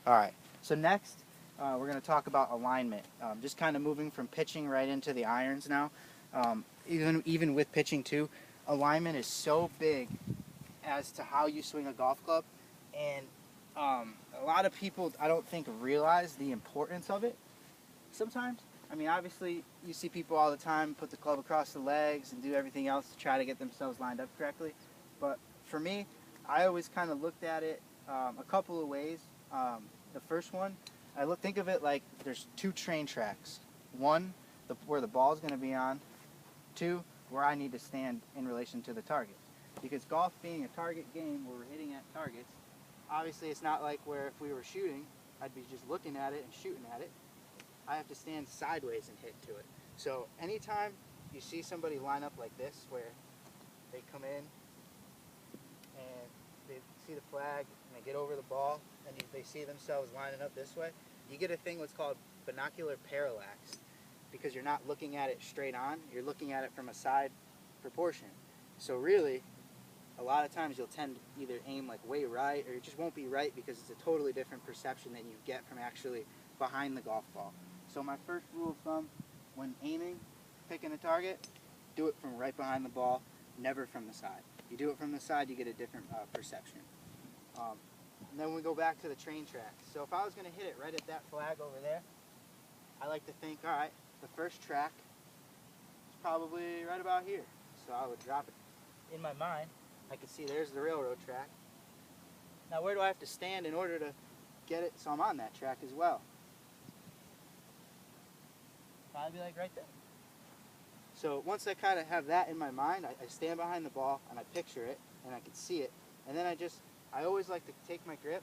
All right. So next, we're going to talk about alignment. Just kind of moving from pitching right into the irons now. Even with pitching too, alignment is so big as to how you swing a golf club, and a lot of people I don't think realize the importance of it. Sometimes, I mean, obviously you see people all the time put the club across the legs and do everything else to try to get themselves lined up correctly. But for me, I always kind of looked at it a couple of ways. The first one, think of it like there's two train tracks. One, where the ball is going to be on. Two, where I need to stand in relation to the target. Because golf being a target game where we're hitting at targets, obviously it's not like where if we were shooting, I'd be just looking at it and shooting at it. I have to stand sideways and hit to it. So anytime you see somebody line up like this, where they come in and they see the flag and they get over the ball and they see themselves lining up this way, you get a thing what's called binocular parallax, because you're not looking at it straight on, you're looking at it from a side proportion. So really, a lot of times you'll tend to either aim like way right, or it just won't be right because it's a totally different perception than you get from actually behind the golf ball. So my first rule of thumb when aiming, picking a target, do it from right behind the ball, never from the side. You do it from the side, you get a different perception. And then we go back to the train track. So if I was going to hit it right at that flag over there, I like to think, all right, the first track is probably right about here. So I would drop it in my mind. I can see there's the railroad track. Now where do I have to stand in order to get it so I'm on that track as well? Probably like right there. So once I kind of have that in my mind, I stand behind the ball and I picture it and I can see it. And then I always like to take my grip,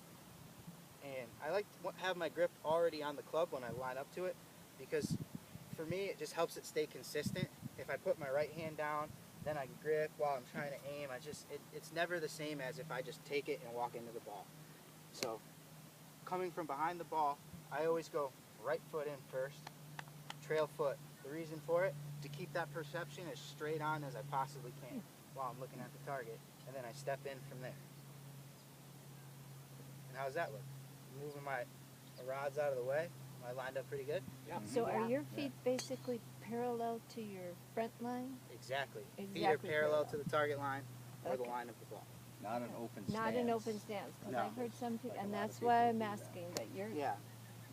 and I like to have my grip already on the club when I line up to it, because for me it just helps it stay consistent. If I put my right hand down, then I grip while I'm trying to aim, it's never the same as if I just take it and walk into the ball. So coming from behind the ball, I always go right foot in first, trail foot. The reason for it, to keep that perception as straight on as I possibly can while I'm looking at the target, and then I step in from there. And how's that look? Moving my rods out of the way. Am I lined up pretty good? Yeah. So are your feet basically parallel to your front line? Exactly. Feet are Exactly parallel parallel. to the target line or the Okay. line of the ball. Not an open stance. Not an open stance, because No. I've heard some people, Like a and lot of that's people why do I'm that. asking, but you're Yeah.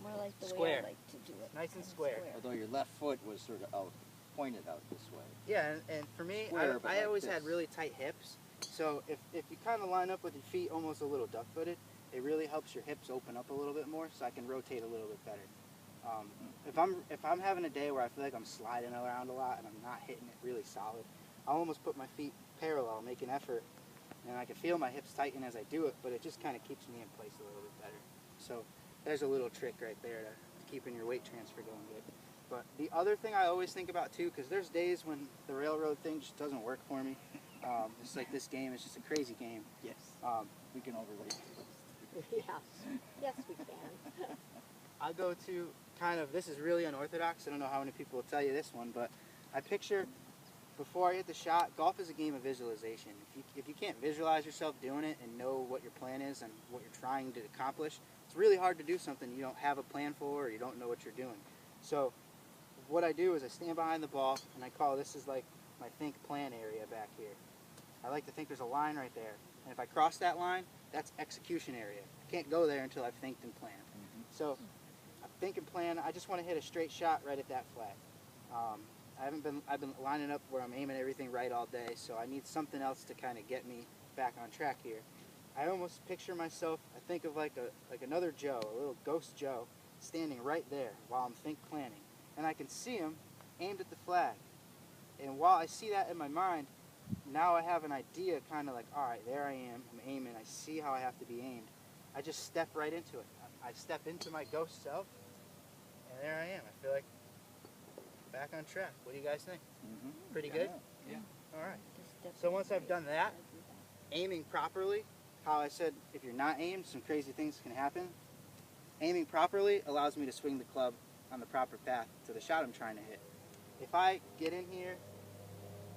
more like the way Square. I like to do it. Nice and Kind of square. Although your left foot was sort of out, pointed out this way. Yeah, and for me, Square, but I like always this. had really tight hips. So if you kind of line up with your feet almost a little duck-footed, it really helps your hips open up a little bit more, so I can rotate a little bit better. If I'm having a day where I feel like I'm sliding around a lot and I'm not hitting it really solid, I'll almost put my feet parallel, make an effort, and I can feel my hips tighten as I do it, but it just kind of keeps me in place a little bit better. So there's a little trick right there to keeping your weight transfer going good. But the other thing I always think about too, because there's days when the railroad thing just doesn't work for me. It's like this game is just a crazy game. Yes. We can overrate this. Yes, yes we can. I go to this is really unorthodox. I don't know how many people will tell you this one, but I picture before I hit the shot, golf is a game of visualization. If you can't visualize yourself doing it and know what your plan is and what you're trying to accomplish, it's really hard to do something you don't have a plan for or you don't know what you're doing. So what I do is I stand behind the ball and I call this is like my think plan area back here. I like to think there's a line right there. And if I cross that line, that's execution area. I can't go there until I've thinked and planned. So I think and plan, I just want to hit a straight shot right at that flag. I've been lining up where I'm aiming everything right all day, so I need something else to kind of get me back on track here. I almost picture myself, I think of like another Joe, a little ghost Joe, standing right there while I'm think planning. And I can see him aimed at the flag. And while I see that in my mind, now I have an idea kind of like, all right, there I am, I'm aiming, I see how I have to be aimed. I just step right into it. I step into my ghost self, and there I am. I feel like back on track. What do you guys think? Pretty good? Yeah. All right. So once I've done that, aiming properly, how I said if you're not aimed, some crazy things can happen. Aiming properly allows me to swing the club on the proper path to the shot I'm trying to hit. If I get in here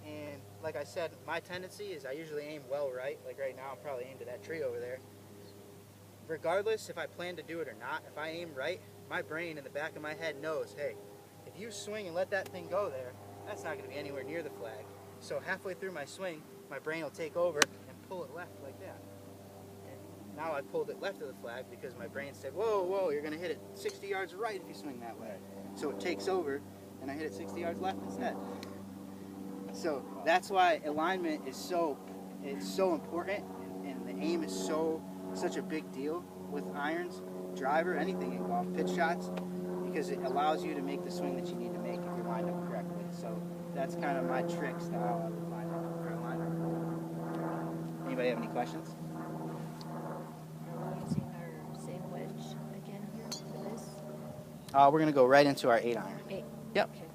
and, like I said, my tendency is I usually aim well right. Like right now I'm probably aimed at that tree over there. regardless if I plan to do it or not, if I aim right, my brain in the back of my head knows, hey, if you swing and let that thing go there, that's not going to be anywhere near the flag. So halfway through my swing, my brain will take over and pull it left like that. And now I pulled it left of the flag because my brain said, whoa, whoa, you're going to hit it 60 yards right if you swing that way. So it takes over, and I hit it 60 yards left instead. So that's why alignment is so important, and the aim is such a big deal with irons, driver, anything in golf, pitch shots, because it allows you to make the swing that you need to make if you're lined up correctly. So that's kind of my tricks to how I would line up for alignment. Anybody have any questions? Are we using our same wedge again here for this? We're going to go right into our 8-iron. 8. Yep. Okay.